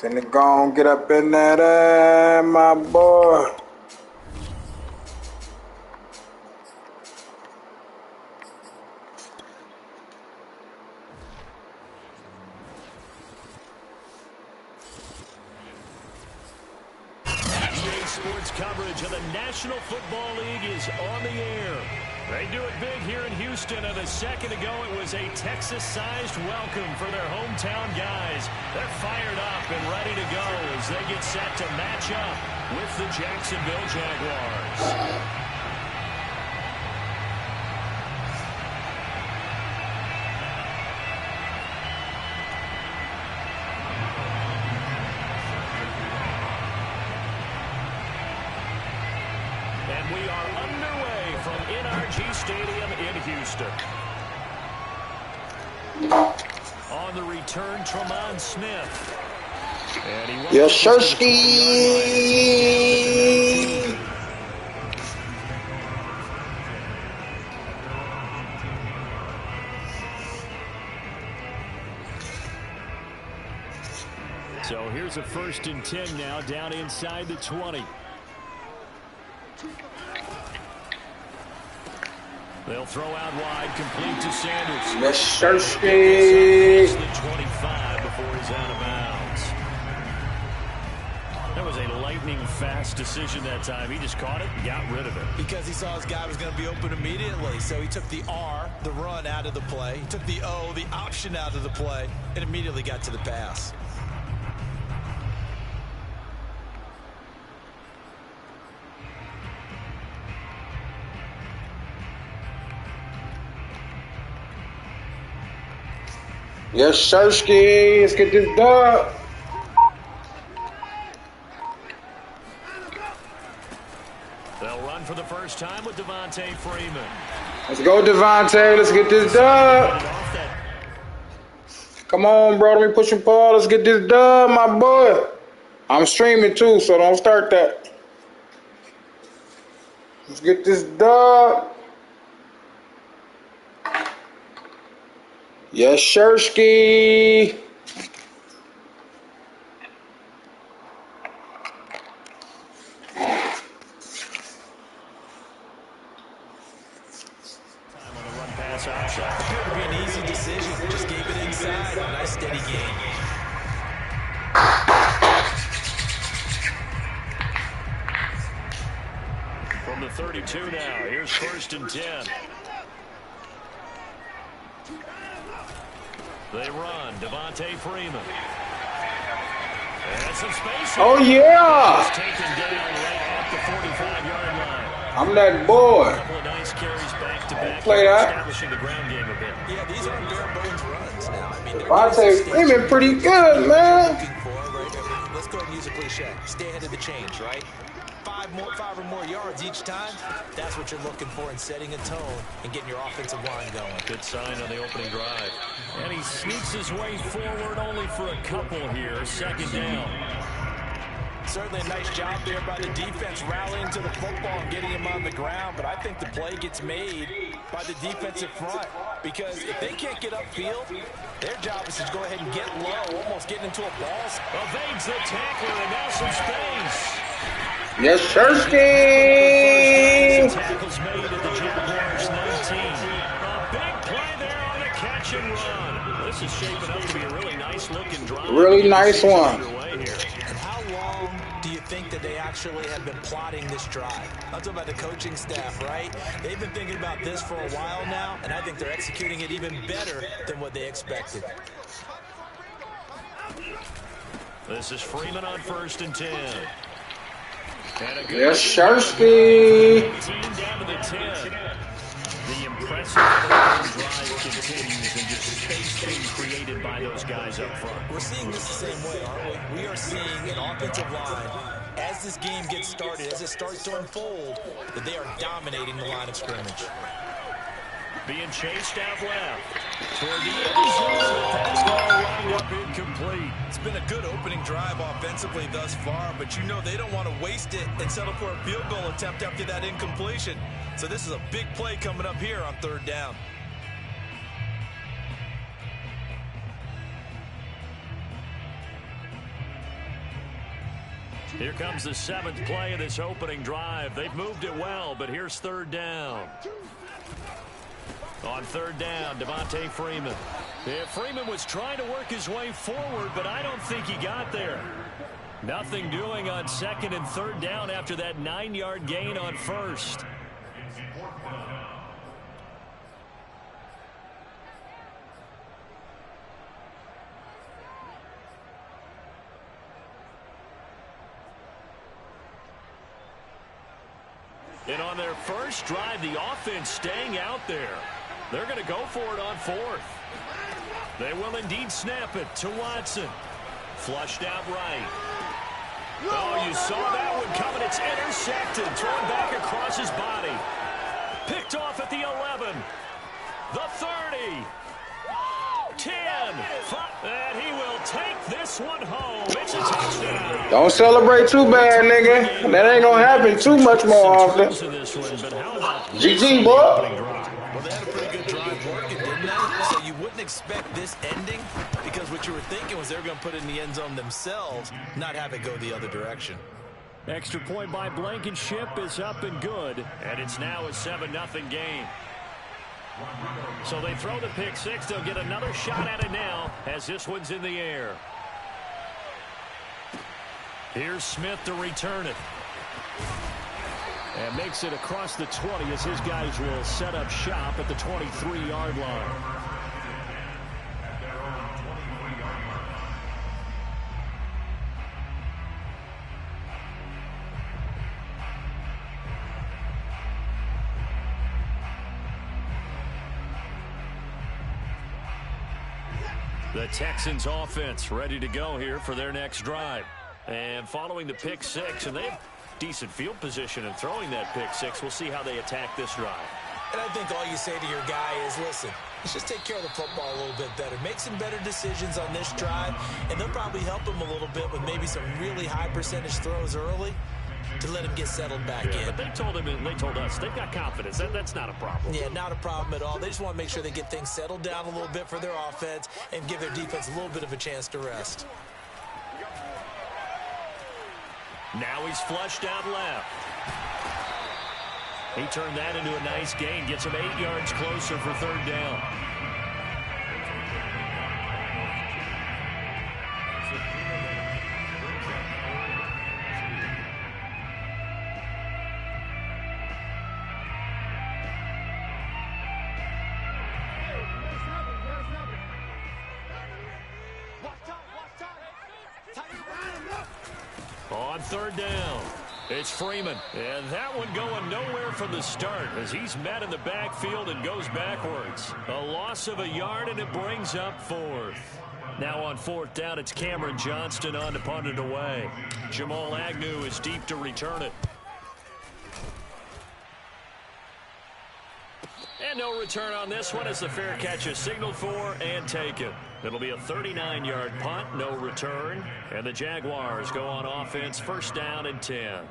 Finna go and get up in that, my boy. EA Sports coverage of the National Football League is on the air. They do it big here in Houston, and a second ago it was a Texas-sized welcome for their hometown guys. They're fired up and ready to go as they get set to match up with the Jacksonville Jaguars. And we are underway from NRG Stadium in Houston. On the return, Tremont Smith. And he Yes, Sirski. So here's a 1st and 10 now, down inside the 20. They'll throw out wide, complete to Sanders. Yes, Sirski. The 25 before he's out of bounds. That was a lightning-fast decision that time. He just caught it and got rid of it. Because he saw his guy was going to be open immediately. So he took the R, the run, out of the play. He took the O, the option, out of the play, and immediately got to the pass. Yes, Sirski. Let's get this done. They'll run for the first time with Devontae Freeman. Let's go, Devontae. Let's get this done. Come on, bro. Let me push and pull. Let's get this done, my boy. I'm streaming too, so don't start that. Let's get this done. Yes, Sirski. Appeared to be an easy decision. Just gave it inside. Nice steady game. From the 32 now, here's 1st and 10. They run, Devontae Freeman. And some space. Oh, yeah. He's taken down right at the 45-yard line. I'm that boy. A couple of nice carries back-to-back. Play that. Establishing the ground game a bit. Yeah, these aren't bare bones runs now. I mean, Devontae Freeman pretty good, man. Let's go ahead and use a cliche. Stay ahead of the change, right? Five or more yards each time. That's what you're looking for in setting a tone and getting your offensive line going. Good sign on the opening drive. And he sneaks his way forward only for a couple here. 2nd down. Certainly a nice job there by the defense rallying to the football and getting him on the ground, but I think the play gets made by the defensive front because if they can't get upfield, their job is to go ahead and get low, almost getting into a ball. Evades the tackler and now some space. Yes, Sirski. Tackles made at the Jaguars 19. A big play there on the catch and run. This is shaping up to be a really nice looking drive. Really nice one. And how long do you think that they actually have been plotting this drive? I'm talking about the coaching staff, right? They've been thinking about this for a while now, and I think they're executing it even better than what they expected. This is Freeman on 1st and 10. Yes, Sirski. Down to the 10. The impressive drive continues and just space being created by those guys up front. We're seeing this the same way, aren't we? We are seeing an offensive line, as this game gets started, as it starts to unfold, that they are dominating the line of scrimmage. Being chased out left. Toward the end zone. The pass ball lined up incomplete. It's been a good opening drive offensively thus far, but you know they don't want to waste it and settle for a field goal attempt after that incompletion. So this is a big play coming up here on 3rd down. Here comes the 7th play of this opening drive. They've moved it well, but here's 3rd down. On 3rd down, Devontae Freeman. Yeah, Freeman was trying to work his way forward, but I don't think he got there. Nothing doing on 2nd and 3rd down after that 9-yard gain on 1st. And on their first drive, the offense staying out there. They're going to go for it on 4th. They will indeed snap it to Watson. Flushed out right. Oh, you saw that one coming. It's intercepted. Thrown back across his body. Picked off at the 11. The 30. 10. 5. And he will take this one home. It's a touchdown. Don't celebrate too bad, nigga. That ain't gonna happen too much more often. GG, boy. Well, they had a pretty good drive working, didn't they? So you wouldn't expect this ending, because what you were thinking was they were going to put it in the end zone themselves, not have it go the other direction. Extra point by Blankenship is up and good, and it's now a 7-0 game. So they throw the pick six. They'll get another shot at it now as this one's in the air. Here's Smith to return it. And makes it across the 20 as his guys will set up shop at the 23-yard line. The Texans offense ready to go here for their next drive. And following the pick six, and they have decent field position in throwing that pick six. We'll see how they attack this drive. And I think all you say to your guy is, listen, let's just take care of the football a little bit better. Make some better decisions on this drive, and they'll probably help him a little bit with maybe some really high percentage throws early to let him get settled back in. But they told him, and they told us, they've got confidence. That's not a problem. Yeah, not a problem at all. They just want to make sure they get things settled down a little bit for their offense and give their defense a little bit of a chance to rest. Now he's flushed out left. He turned that into a nice gain. Gets him 8 yards closer for 3rd down. On 3rd down, it's Freeman. And that one going nowhere from the start as he's met in the backfield and goes backwards. A loss of a yard, and it brings up 4th. Now on 4th down, it's Cameron Johnston on to punt it away. Jamal Agnew is deep to return it. And no return on this one as the fair catch is signaled for and taken. It'll be a 39-yard punt, no return. And the Jaguars go on offense, 1st down and 10.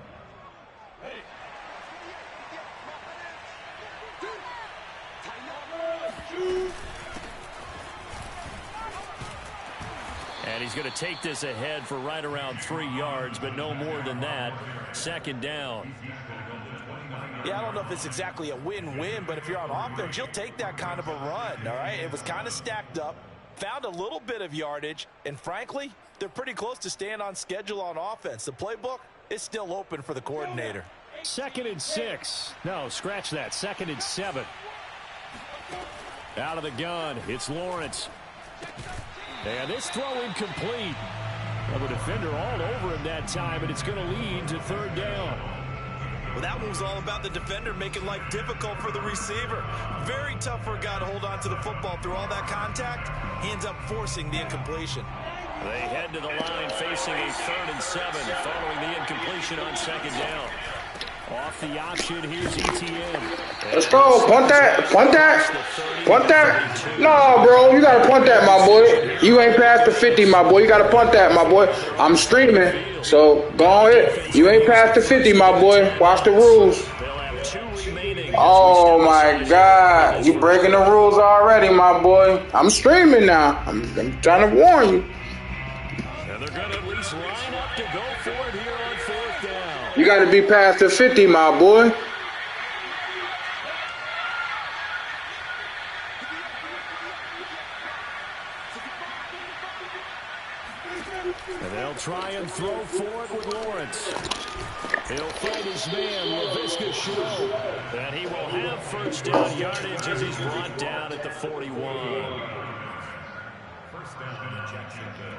And he's going to take this ahead for right around 3 yards, but no more than that. 2nd down. Yeah, I don't know if it's exactly a win-win, but if you're on offense, you'll take that kind of a run, all right? It was kind of stacked up, found a little bit of yardage, and frankly, they're pretty close to staying on schedule on offense. The playbook is still open for the coordinator. 2nd and 6. No, scratch that. 2nd and 7. Out of the gun, it's Lawrence. And this throw incomplete. Well, the defender all over him that time, and it's going to lead to 3rd down. Well, that one was all about the defender making life difficult for the receiver. Very tough for a guy to hold on to the football through all that contact. He ends up forcing the incompletion. They head to the line facing a 3rd and 7 following the incompletion on 2nd down. Off the option, here's ETN. Let's go. Punt that. Punt that. Punt that. No, bro. You got to punt that, my boy. You ain't past the 50, my boy. You got to punt that, my boy. I'm streaming, so go ahead. You ain't past the 50, my boy. Watch the rules. Oh, my God. You breaking the rules already, my boy. I'm streaming now. I'm trying to warn you. And And they're going to at least line up to go for it here on 4th down. You got to be past the 50, my boy. And they'll try and throw for it with Lawrence. He'll fight his man, LaVisca Chenault. And he will have 1st down yardage as he's brought down at the 41. 1st down, Jacksonville.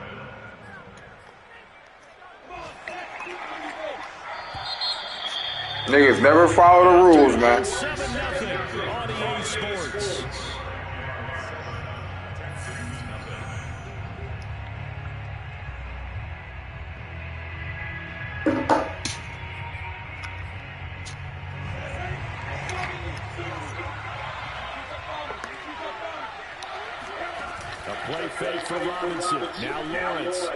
Niggas never follow the rules, man. 7-0 on EA Sports. A play fake for Robinson. Now Lawrence.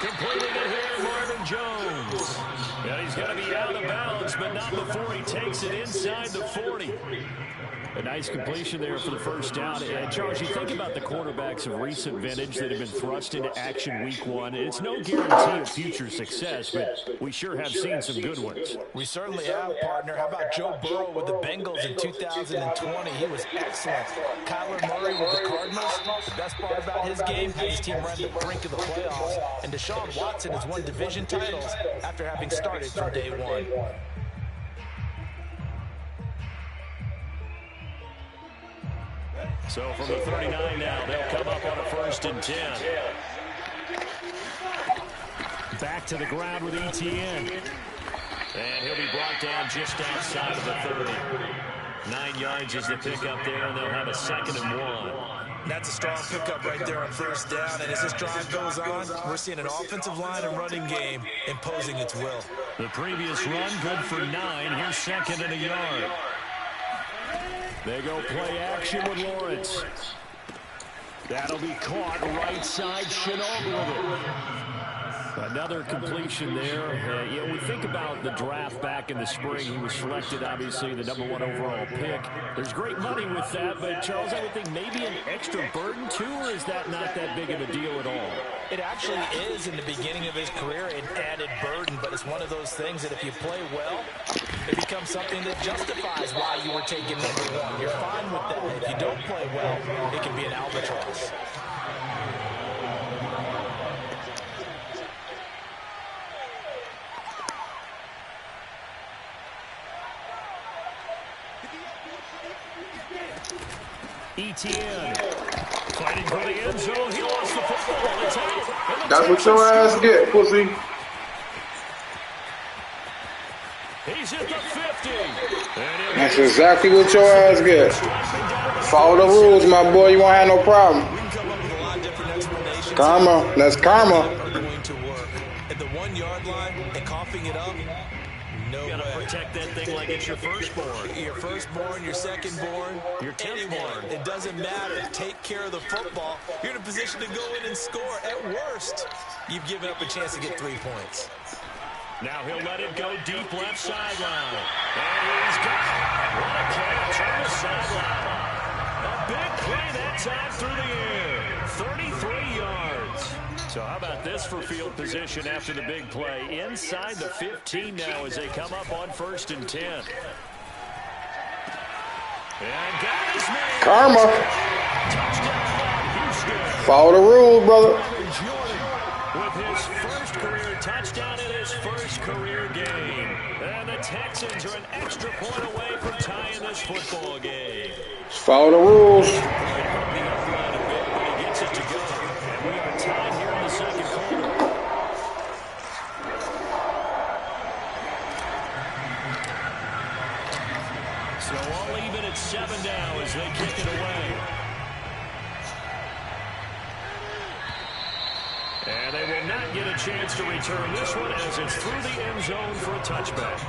Completing it here, Marvin Jones. Yeah, he's going to be out of bounds, but not before he takes it inside the 40. A nice completion there for the 1st down. And Charles, you think about the quarterbacks of recent vintage that have been thrust into action week 1. It's no guarantee of future success, but we sure have seen some good ones. We certainly have, partner. How about Joe Burrow with the Bengals in 2020? He was excellent. Kyler Murray with the Cardinals. The best part about his game, had his team run to the brink of the playoffs. And Deshaun Watson has won division titles after having started from day 1. So from the 39 now, they'll come up on a 1st and 10. Back to the ground with Etienne. And he'll be brought down just outside of the 30. 9 yards is the pickup there, and they'll have a 2nd and 1. That's a strong pickup right there on 1st down. And as this drive goes on, we're seeing an offensive line and running game imposing its will. The previous run, good for 9. Here's 2nd and a yard. They go play action with Lawrence. That'll be caught right side. Chenault with it. Another completion there. Yeah, we think about the draft back in the spring. He was selected, obviously, the #1 overall pick. There's great money with that, but, Charles, I would think maybe an extra burden, too, or is that not that big of a deal at all? It actually is in the beginning of his career an added burden, but it's one of those things that if you play well, it becomes something that justifies why you were taken #1. You're fine with that. If you don't play well, it can be an albatross. Etienne fighting for the end zone. He lost the football. It's out. That's what your ass get, pussy. He's at the 50. That's exactly what your ass get. Follow the rules, my boy. You won't have no problem. We can come up with a lot of different explanations. Karma. That's karma. Are going to work at the 1 yard line and coughing it up. No You gotta way. protect that thing like it's your firstborn. Your firstborn, your secondborn, Your 10th anyone. born. It doesn't matter. Take care of the football. You're in a position to go in and score. At worst, you've given up a chance to get 3 points. Now he'll let it go deep left sideline. And he's got it. What a catch on the sideline. A big play that time through the air. 33 yards. So how about this for field position after the big play? Inside the 15 now as they come up on 1st and 10. And got his man. Karma. Touchdown, Houston. Follow the rules, brother. Jordan with his first career touchdown in his first career game. And the Texans are an extra point away from tying this football game. Just follow the rules. The upline a bit, but he gets it to go. And we are tied here in the 2nd quarter. So all even at 7 now as they kick it away. And they will not get a chance to return this one as it's through the end zone for a touchback.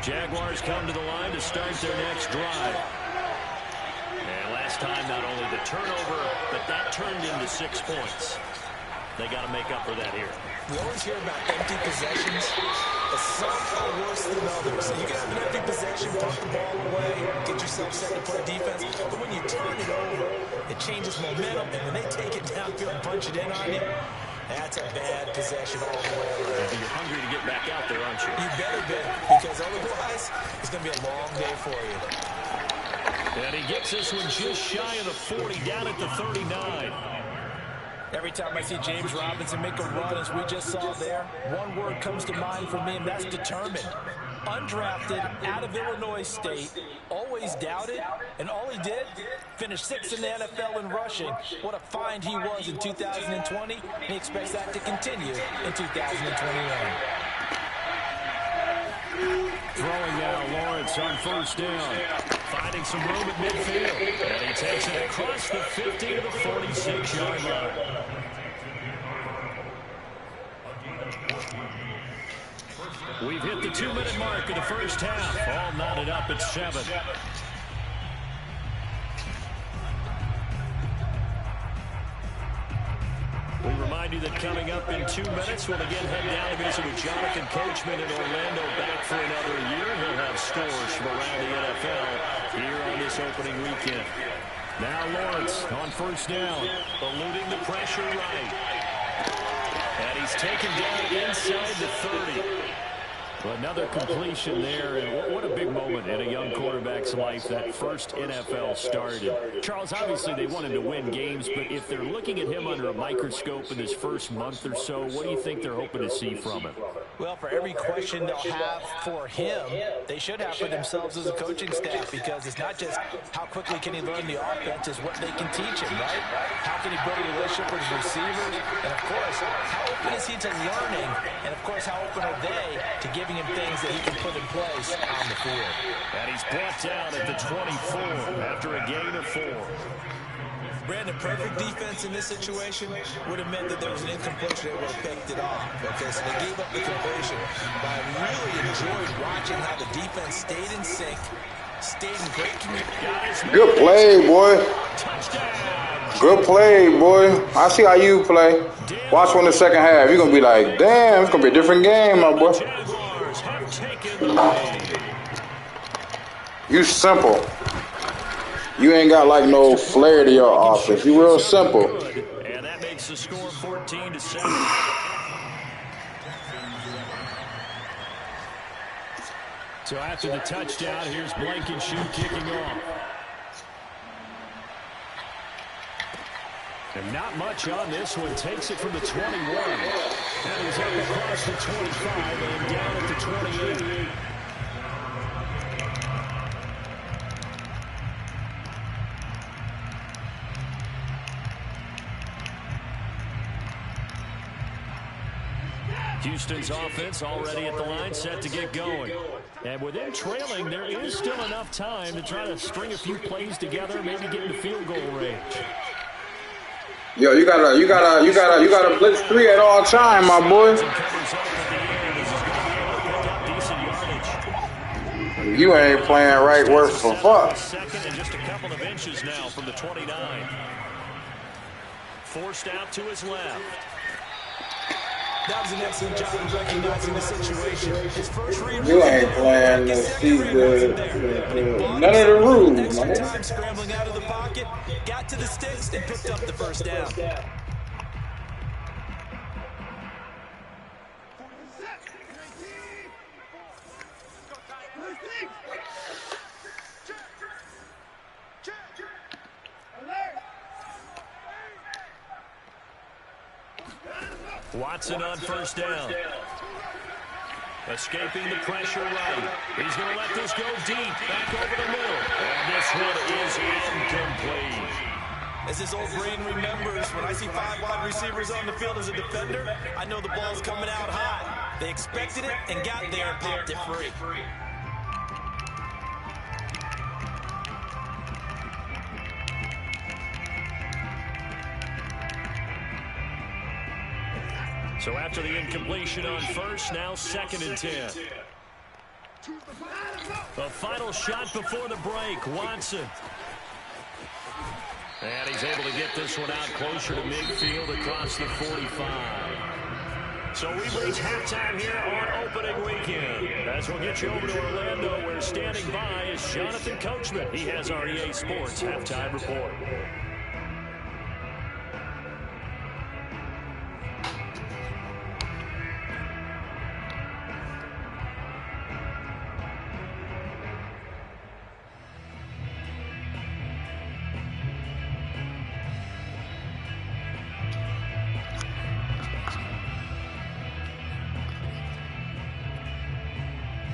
Jaguars come to the line to start their next drive. And last time, not only the turnover, but that turned into 6 points. They got to make up for that here. We always hear about empty possessions. Some are worse than others. You can have an empty possession, punt the ball away, get yourself set to play defense. But when you turn it over, it changes momentum. And when they take it downfield and punch it in on you, that's a bad possession all the way around. You're hungry to get back out there, aren't you? You better be, because otherwise, it's going to be a long day for you. And he gets this one just shy of the 40, down at the 39. Every time I see James Robinson make a run, as we just saw there, one word comes to mind for me, and that's determined. Undrafted, out of Illinois State, always doubted, and all he did, finished 6th in the NFL in rushing. What a find he was in 2020, and he expects that to continue in 2021. Throwing now, Lawrence on first down. Finding some room at midfield. And he takes it across the 50 to the 46-yard line. We've hit the 2-minute mark of the first half. All knotted up at 7. We remind you that coming up in 2 minutes, we'll again head down to visit with Jonathan Coachman in Orlando, back for another year. He'll have scores from around the NFL here on this opening weekend. Now Lawrence on first down, eluding the pressure right. And he's taken down inside the 30. Well, another completion there, and what a big moment in a young quarterback's life, that first NFL start. And Charles, obviously they want him to win games, but if they're looking at him under a microscope in his first month or so, what do you think they're hoping to see from him? Well, for every question they'll have for him, they should have for themselves as a coaching staff, because it's not just how quickly can he learn the offense, it's what they can teach him, right? How can he build a relationship with his receivers? And, of course, how open is he to learning? And, of course, how open are they to giving him things that he can put in place on the field? And he's brought down at the 24 after a gain of 4. Brandon, perfect defense in this situation would have meant that there was an incompletion that would have picked it off. Okay, so they gave up the completion. But I really enjoyed watching how the defense stayed in sync, stayed in great communication. Good play, boy. Good play, boy. I see how you play. Watch one in the second half. You're going to be like, damn, it's going to be a different game, my boy. You simple. You ain't got like no flair to your offense. You real simple. And that makes the score 14-7. So after the touchdown, here's Blankenship kicking off. And not much on this one. Takes it from the 21. And he's up across the 25 and down at the 28. Houston's offense already at the line, set to get going. And with them trailing, there is still enough time to try to string a few plays together, maybe get into field goal range. Yo, you gotta blitz 3 at all time, my boy. You ain't playing right worth for fuck. Second and just a couple of inches now from the 29. Forced out to his left. That was an excellent job of recognizing the situation. His first read, you ain't playing none of the rules, extra man. time scrambling out of the pocket, got to the sticks, and picked up the first down. Watson on first down. Escaping the pressure right. He's going to let this go deep. Back over the middle. And this one is incomplete. As his old brain remembers, when I see 5 wide receivers on the field as a defender, I know the ball's coming out hot. They expected it and got there and popped it free. So after the incompletion on first, now 2nd and 10. The final shot before the break, Watson. And he's able to get this one out closer to midfield across the 45. So we've reached halftime here on opening weekend. As we'll get you over to Orlando, where standing by is Jonathan Coachman. He has our EA Sports halftime report.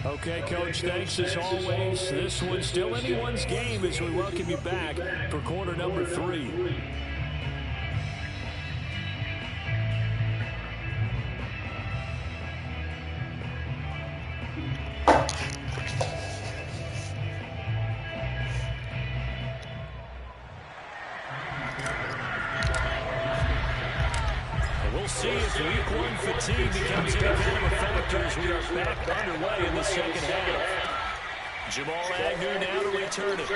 Okay, Coach, thanks as always. This one's still anyone's game as we welcome you back for quarter number 3. See if week 1 fatigue becomes any kind of a factor as we are back underway in the second half. Jamal Agnew now to return it.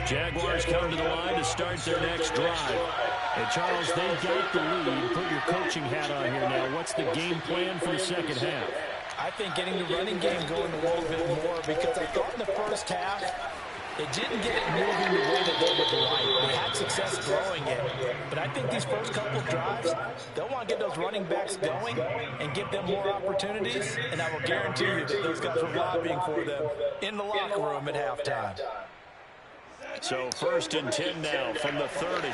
Jaguars come to the line to start their next drive. And Charles, they got the lead. Put your coaching hat on here now. What's the game plan for the second half? I think getting the running game going a little bit more, because I thought in the first half it didn't get it moving the way that they would like. They had success throwing it. But I think these first couple of drives, they'll want to get those running backs going and give them more opportunities. And I will guarantee you that those guys were lobbying for them in the locker room at halftime. So 1st and 10 now from the 30.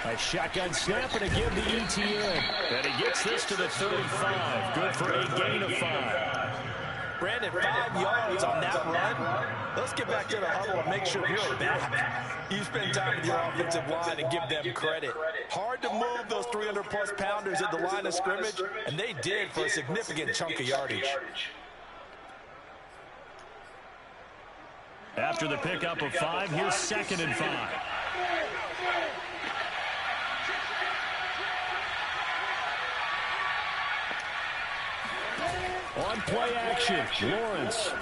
A shotgun snap and a give to ETN. And he gets this to the 35. Good for a gain of 5. Brandon, 5 yards on that run. Let's get back to the huddle and make sure you're back. You spend time with your offensive line and give them credit. Hard to move those 300-plus pounders at the line of scrimmage, and they did for a significant chunk of yardage. After the pickup of 5, here's 2nd and 5. On play action, Lawrence.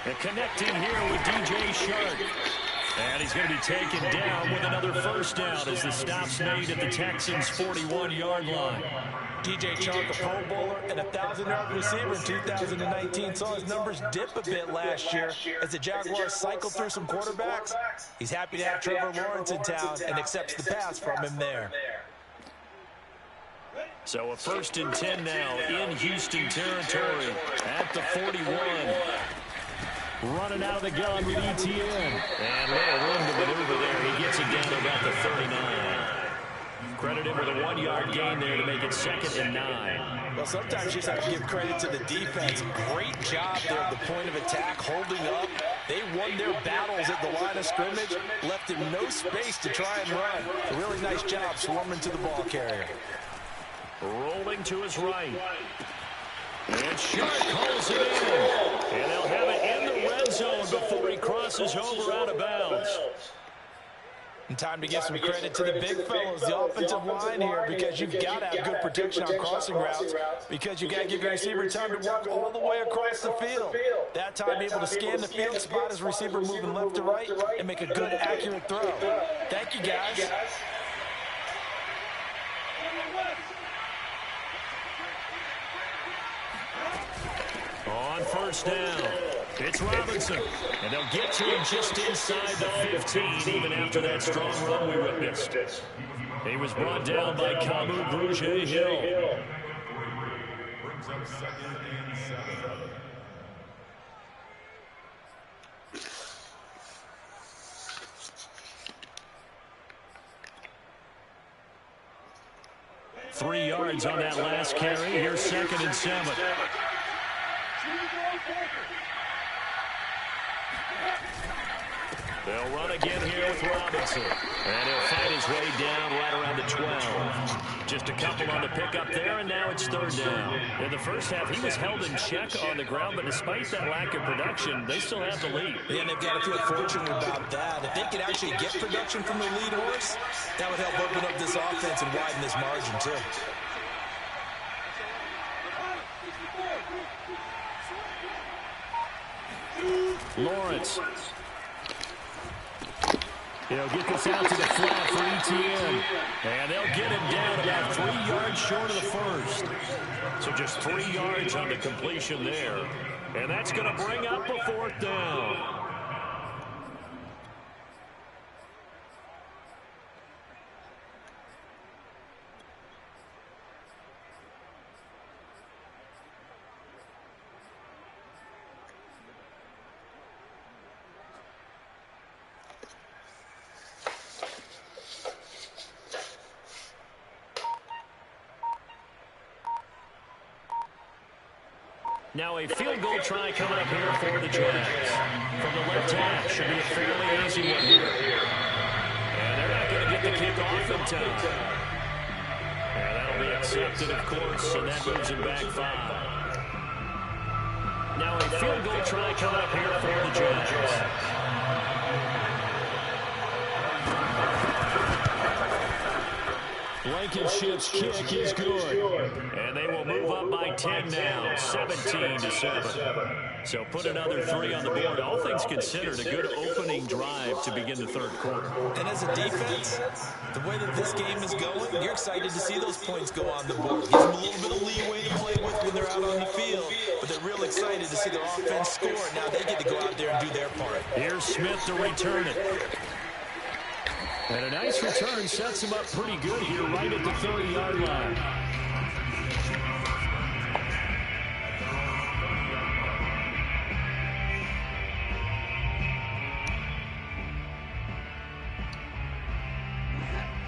And connecting here with DJ Shark. And he's going to be taken down with another first down as the stop's made at the Texans' 41-yard line. DJ Chark, a Pro Bowler and a 1,000-yard receiver in 2019, saw his numbers dip a bit last year as the Jaguars cycled through some quarterbacks. He's happy to have Trevor Lawrence in town and accepts the pass from him there. So a 1st and 10 now in Houston territory at the 41. Running out of the gun with ETN. And little room to maneuver there. He gets it down to about the 39. Credit him with a 1-yard gain there to make it 2nd and 9. Well, sometimes you just have to give credit to the defense. Great job there at the point of attack, holding up. They won their battles at the line of scrimmage, left him no space to try and run. A really nice job swarming to the ball carrier. Rolling to his right. And Shark calls it in. And they'll have it in the red zone before he crosses over out of bounds. And time to give some credit to the big fellows, the offensive line here, because you've got to have good protection on crossing routes, because you've got to give your receiver time to walk all the way across the field. That time able to scan the field, spot his receiver moving left to right, and make a good, accurate throw. Thank you, guys. On 1st down, it's Robinson. And they'll get to him just inside the 15, even after that strong run we witnessed. He was brought down by Kamu Grugier-Hill. 3 yards on that last carry. Here's 2nd and 7. They'll run again here with Robinson. And he'll fight his way down right around the 12. Just a couple on the pickup there, and now it's third down. In the first half, he was held in check on the ground, but despite that lack of production, they still have the lead. Yeah, and they've got to feel fortunate about that. If they could actually get production from the lead horse, that would help open up this offense and widen this margin, too. Lawrence. He'll get this out to the flat for ETN. And they'll get him down about 3 yards short of the first. So just 3 yards on the completion there. And that's going to bring up a fourth down. Now a field goal try coming up here for the Jags. From the left hash, should be a fairly easy one here. And they're not going to get the kick off in time. And that'll be accepted, of course, and that moves him back 5. Now a field goal try coming up here for the Jags. Blankenship's kick is good. And they will move up by 10 now, 17-7. So put another 3 on the board. All things considered, a good opening drive to begin the third quarter. And as a defense, the way that this game is going, you're excited to see those points go on the board. Gives them a little bit of leeway to play with when they're out on the field. But they're real excited to see their offense score. Now they get to go out there and do their part. Here's Smith to return it. And a nice return sets him up pretty good here right at the 30-yard line.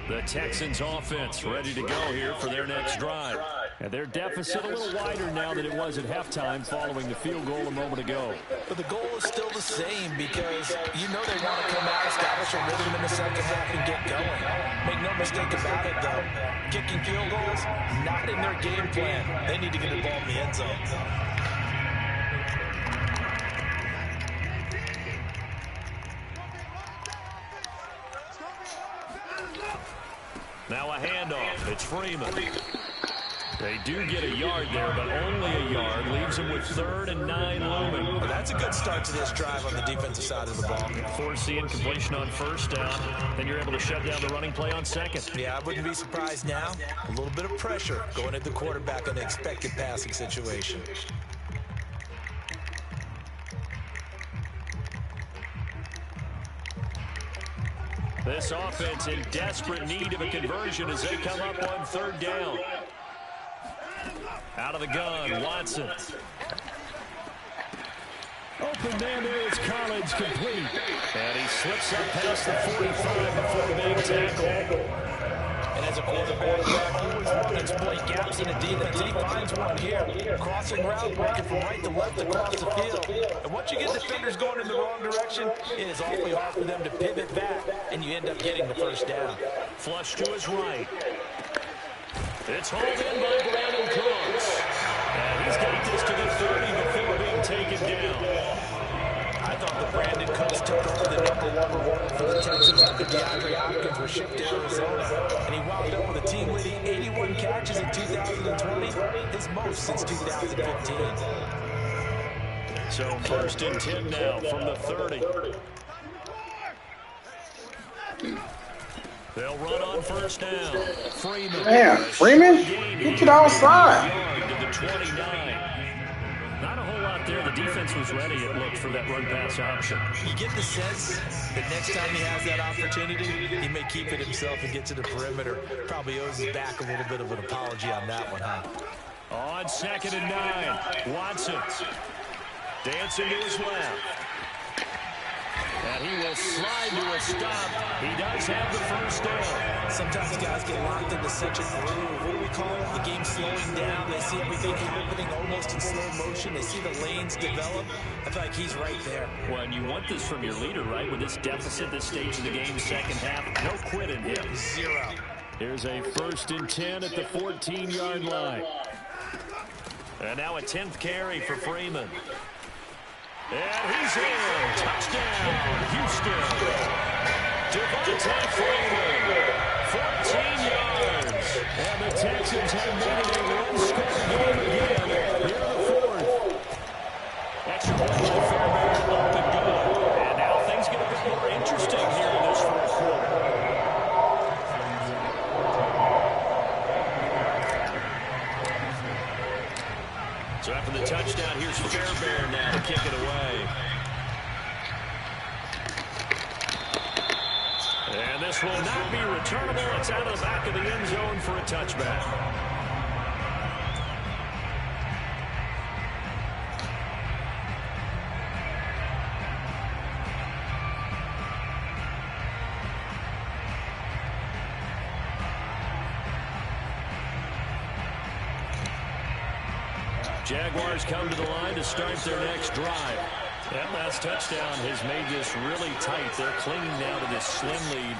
The Texans offense ready to go here for their next drive. And their deficit a little wider now than it was at halftime following the field goal a moment ago. But the goal is still the same because you know they want to come out, establish a rhythm in the second half and get going. Make no mistake about it, though. Kicking field goals, not in their game plan. They need to get the ball in the end zone. Now a handoff. It's Freeman. They do get a yard there, but only a yard. Leaves them with 3rd and 9 looming. Well, that's a good start to this drive on the defensive side of the ball. Foreseeing completion on first down. Then you're able to shut down the running play on second. Yeah, I wouldn't be surprised now. A little bit of pressure going at the quarterback in the expected passing situation. This offense in desperate need of a conversion as they come up on 3rd down. Out of the gun, Watson. Open man there is Collins complete. And he slips up past the 45 before the big tackle. And as a quarterback, you always want to exploit gaps in the defense. And he finds one here. Crossing route, working from right to left across the field. And once you get defenders going in the wrong direction, it is awfully hard for them to pivot back. And you end up getting the first down. Flush to his right. It's hauled in by Brandon Cooks. And he's got this to the 30 before being taken down. I thought that Brandon Cooks took over the #1 reward for the Texans after DeAndre Hopkins was shipped to Arizona. And he wound up with a team-leading 81 catches in 2020, his most since 2015. So 1st and 10 now from the 30. They'll run on first down. Freeman. Man, Freeman? Get to the outside. To the 29. Not a whole lot there. The defense was ready, it looked, for that run-pass option. You get the sense that next time he has that opportunity, he may keep it himself and get to the perimeter. Probably owes his back a little bit of an apology on that one, huh? On 2nd and 9. Watson. Dancing to his left. And he will slide to a stop. He does have the first down. Sometimes guys get locked into such a groove. What do we call it? The game slowing down. They see everything happening almost in slow motion. They see the lanes develop. I feel like he's right there. Well, and you want this from your leader, right? With this deficit, this stage of the game, second half, no quit in him. 0. Here's a 1st and 10 at the 14-yard line. And now a 10th carry for Freeman. And he's in. Touchdown, Houston. Devontae Freeman, 14 yards. And the Texans have made it a one-score game again here in the 4th. Extra point by Fairbairn, up and good. And now things get a bit more interesting here in this 4th quarter. So after the touchdown, here's Fairbairn now to kick it away. And this will not be returnable. It's out of the back of the end zone for a touchback. Jaguars come to the line to start their next drive. That last touchdown has made this really tight. They're clinging now to this slim lead.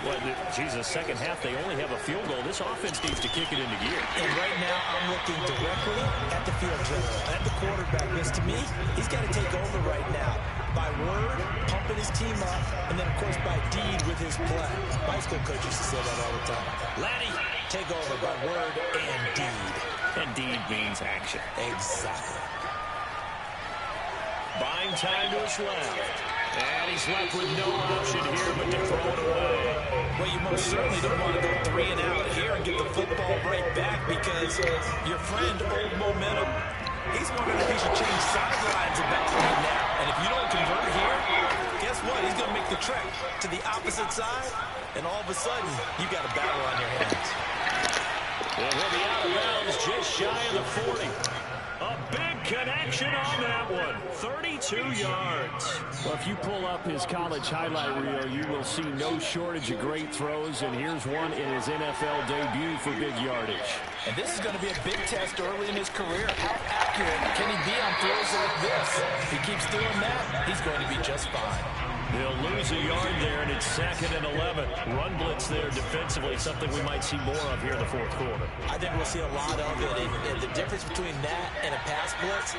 Geez, the second half, they only have a field goal. This offense needs to kick it into gear. And right now, I'm looking directly at the field general, at the quarterback. Because to me, he's got to take over right now. By word, pumping his team up, and then, of course, by deed with his play. My school coach used to say that all the time. Laddie, take over by word and deed. And deed means action. Exactly. Buying time to his left. And he's left with no option here but to throw it away. Well, you most certainly don't want to go 3 and out here and get the football right back because your friend, Old Momentum, he's wondering if he should change sidelines about right now. And if you don't convert here, guess what? He's going to make the trek to the opposite side, and all of a sudden, you got a battle on your hands. And he'll be out of bounds just shy of the 40. A big connection on that one. 32 yards. Well, if you pull up his college highlight reel, you will see no shortage of great throws. And here's one in his NFL debut for big yardage. And this is going to be a big test early in his career. How accurate can he be on throws like this? If he keeps doing that, he's going to be just fine. They'll lose a yard there, and it's 2nd and 11. Run blitz there defensively, something we might see more of here in the 4th quarter. I think we'll see a lot of it. And the difference between that and a pass blitz,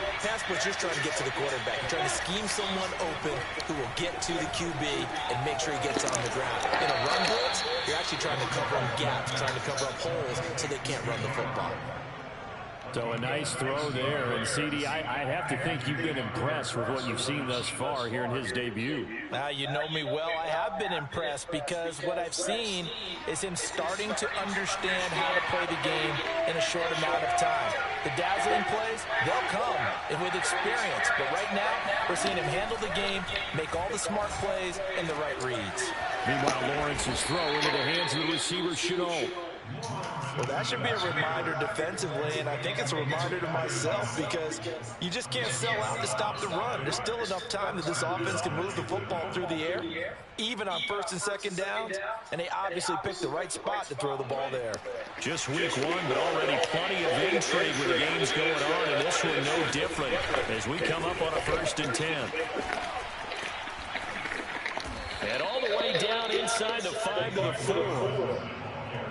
you're trying to get to the quarterback. You're trying to scheme someone open who will get to the QB and make sure he gets on the ground. In a run blitz, you're actually trying to cover up gaps, trying to cover up holes so they can't run the football. So a nice throw there. And, CD, I have to think you've been impressed with what you've seen thus far here in his debut. You know me well. I have been impressed because what I've seen is him starting to understand how to play the game in a short amount of time. The dazzling plays, they'll come and with experience. But right now, we're seeing him handle the game, make all the smart plays, and the right reads. Meanwhile, Lawrence's throw into the hands of the receiver, Chenault. Well, that should be a reminder defensively, and I think it's a reminder to myself because you just can't sell out to stop the run. There's still enough time that this offense can move the football through the air, even on 1st and 2nd downs, and they obviously picked the right spot to throw the ball there. Just week 1, but already plenty of intrigue with the games going on, and this one no different as we come up on a 1st and 10. And all the way down inside the 5 to the 4.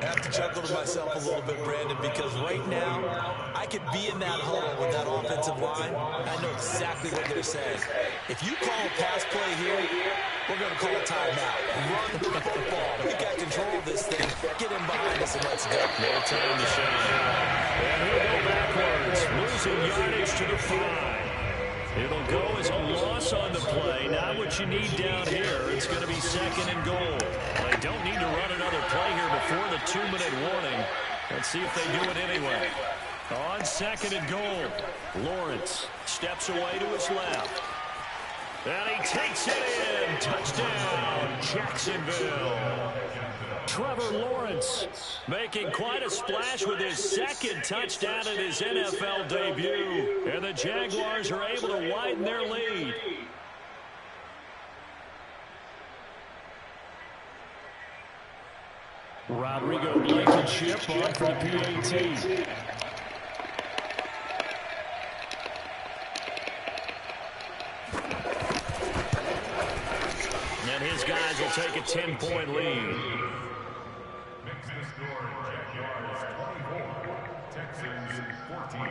I have to chuckle to myself a little bit, Brandon, because right now, I could be in that huddle with that offensive line. I know exactly what they're saying. If you call a pass play here, we're going to call a timeout. Run the football. We got control of this thing. Get in behind us and let's go. No time to shut down. And he'll go backwards, losing yardage to the 5. It'll go as a loss on the play. Not what you need down here. It's going to be 2nd and goal. They don't need to run another play here before the 2-minute warning. Let's see if they do it anyway. On 2nd and goal, Lawrence steps away to his left. And he takes it in. Touchdown, Jacksonville. Trevor Lawrence making quite a splash with his 2nd touchdown in his NFL debut. And the Jaguars are able to widen their lead. Rodrigo Blankenship on for the PAT. And his guys will take a 10-point lead. Texans 14.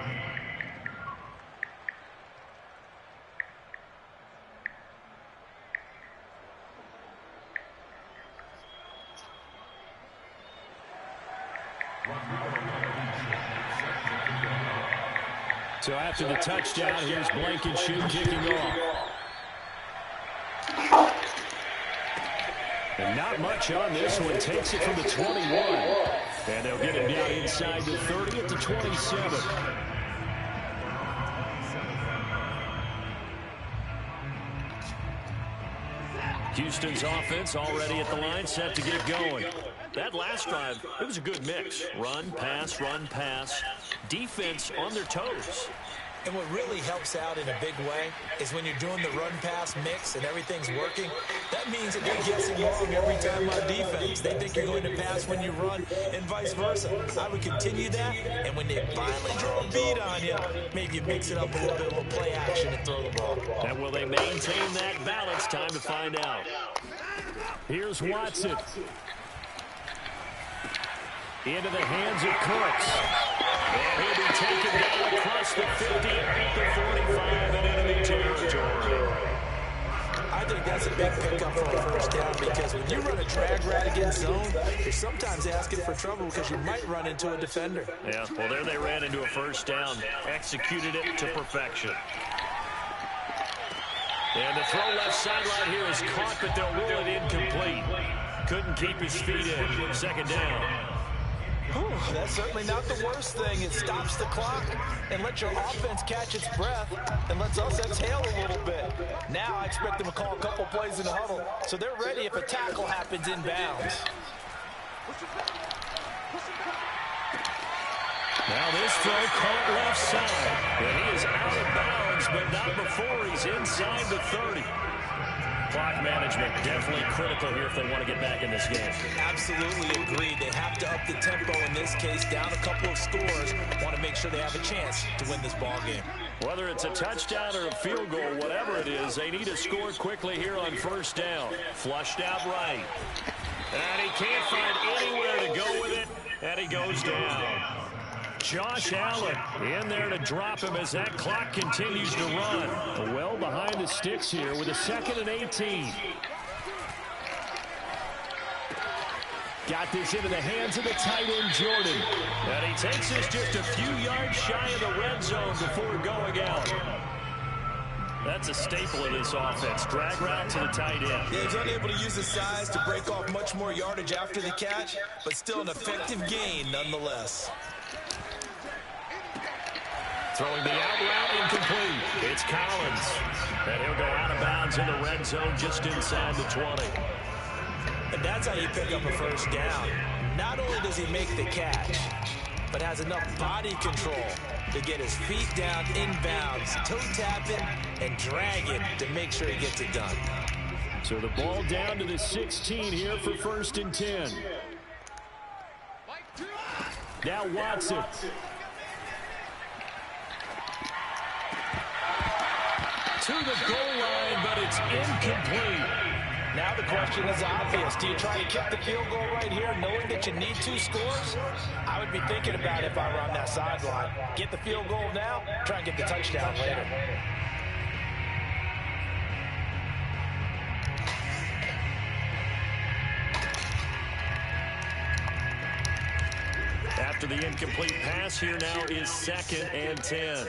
So after the touchdown, here's Blankenship kicking off. And not much on this one. Takes it from the 21. And they'll get him down inside the 30 at the 27. Houston's offense already at the line, set to get going. That last drive, it was a good mix. Run, pass, defense on their toes. And what really helps out in a big way is when you're doing the run-pass mix and everything's working, that means that they're guessing wrong every time on defense. They think you're going to pass when you run and vice versa. I would continue that, and when they finally draw a beat on you, maybe you mix it up a little bit with play action and throw the ball. And will they maintain that balance? Time to find out. Here's Watson. Into the hands of Cooks. And he'll be taken down across the 50 at the 45 in enemy territory. I think that's a big pickup for a first down because when you run a drag route against zone, you're sometimes asking for trouble because you might run into a defender. Yeah, well, there they ran into a first down. Executed it to perfection. And the throw left sideline here is caught, but they'll rule it incomplete. Couldn't keep his feet in. Second down. Whew, that's certainly not the worst thing. It stops the clock and lets your offense catch its breath and lets us exhale a little bit. Now I expect them to call a couple plays in the huddle so they're ready if a tackle happens inbounds. Now this throw caught left side. And he is out of bounds, but not before he's inside the 30. Clock management definitely critical here if they want to get back in this game. Absolutely agreed. They have to up the tempo in this case, down a couple of scores. Want to make sure they have a chance to win this ball game. Whether it's a touchdown or a field goal, whatever it is, they need to score quickly here on first down. Flushed out right. And he can't find anywhere to go with it, and he goes down. Josh Allen in there to drop him as that clock continues to run. Well behind the sticks here with a 2nd and 18. Got this into the hands of the tight end, Jordan. And he takes this just a few yards shy of the red zone before going out. That's a staple of this offense. Drag route to the tight end. Yeah, he's unable to use his size to break off much more yardage after the catch, but still an effective gain nonetheless. Throwing the out route incomplete. It's Collins. And he'll go out of bounds in the red zone just inside the 20. And that's how you pick up a first down. Not only does he make the catch, but has enough body control to get his feet down inbounds, toe tapping and dragging to make sure he gets it done. So the ball down to the 16 here for 1st and 10. Now Watson. To the goal line, but it's incomplete. Now the question is obvious. Do you try to kick the field goal right here knowing that you need 2 scores? I would be thinking about it if I were on that sideline. Get the field goal now, try and get the touchdown later. After the incomplete pass, here now is 2nd and 10.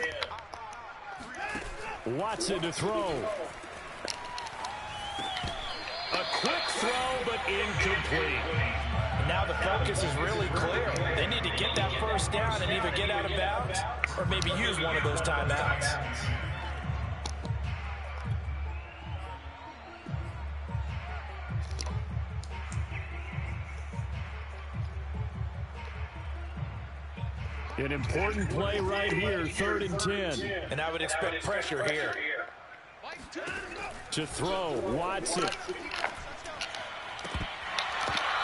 Watson to throw. A quick throw, but incomplete. And now the focus is really clear. They need to get that first down and either get out of bounds or maybe use one of those timeouts. An important play right here, 3rd and 10. And I would expect pressure here. To throw, Watson.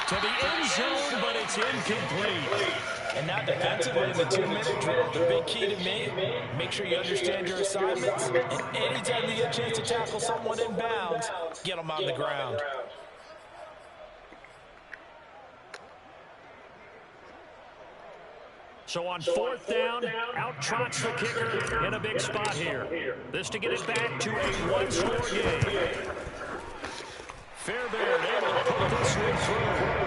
To the end zone, but it's incomplete. And now defensively in the 2-minute drill, the big key to me, make sure you understand your assignments. And anytime you get a chance to tackle someone in bounds, get them on the ground. So on fourth down, out trots the kicker in a big spot here. This to get it back to a one-score game. Fairbairn able to put this one through.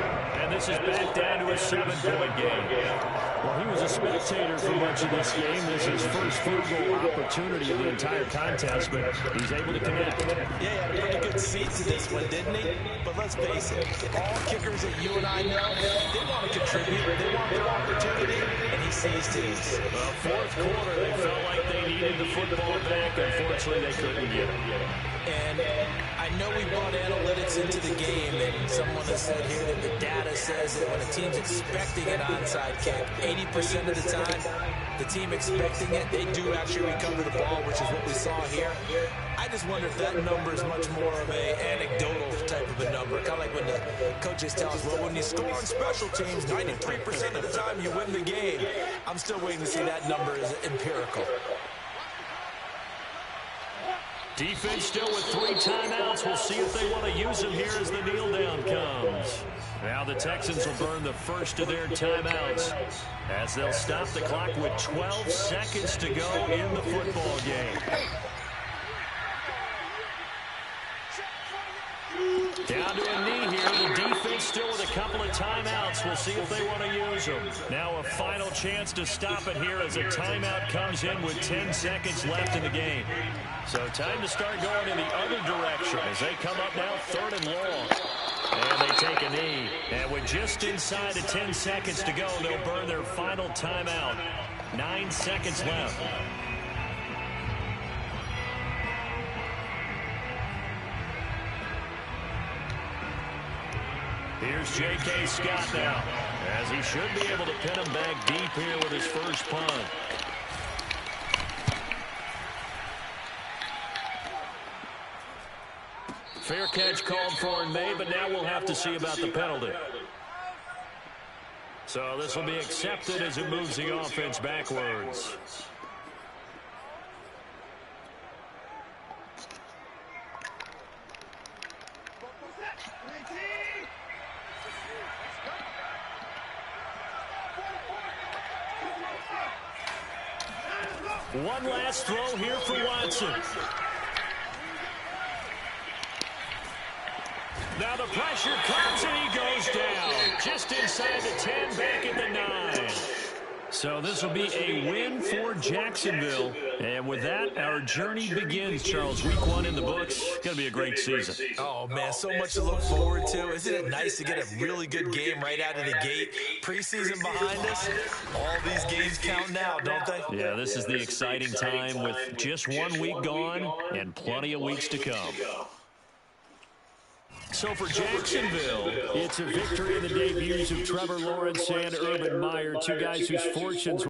And this is back down to a 7-point game. Well, he was a spectator for much of this game. This is his first field goal opportunity of the entire contest, but he's able to connect. Yeah, he had a pretty good seat to this one, didn't he? But let's face it, all kickers that you and I know, they want to contribute. They want their opportunity, and he seized his. Fourth quarter, they felt like they needed the football back. Unfortunately, they couldn't get it. And I know we brought analytics into the game, and someone has said here that the data says that when a team's expecting an onside kick, 80% of the time, the team expecting it, they do actually recover the ball, which is what we saw here. I just wonder if that number is much more of an anecdotal type of a number. Kind of like when the coaches tell us, well, when you score on special teams, 93% of the time you win the game. I'm still waiting to see that number as empirical. Defense still with 3 timeouts. We'll see if they want to use them here as the kneel down comes. Now the Texans will burn the first of their timeouts as they'll stop the clock with 12 seconds to go in the football game. Down to a knee here. The defense still with a couple of timeouts. We'll see if they want to use them. Now a final chance to stop it here as a timeout comes in with 10 seconds left in the game. So time to start going in the other direction as they come up now 3rd and long. And they take a knee. And with just inside of 10 seconds to go, they'll burn their final timeout. 9 seconds left. Here's J.K. Scott now, as he should be able to pin him back deep here with his first punt. Fair catch called for and made, but now we'll have to see about the penalty. So this will be accepted as it moves the offense backwards. One last throw here for Watson. Now the pressure comes and he goes down. Just inside the 10, back at the 9. So this will be a win for Jacksonville. And with that, our journey begins, Charles. Week 1 in the books. Going to be a great season. Oh, man, so much to look forward to. Isn't it nice to get a really good game right out of the gate? Preseason behind us. All these games count now, don't they? Yeah, this is the exciting time with just 1 week gone and plenty of weeks to come. So for Jacksonville, it's a victory in the debuts of Trevor Lawrence and Urban Meyer, 2 guys whose fortunes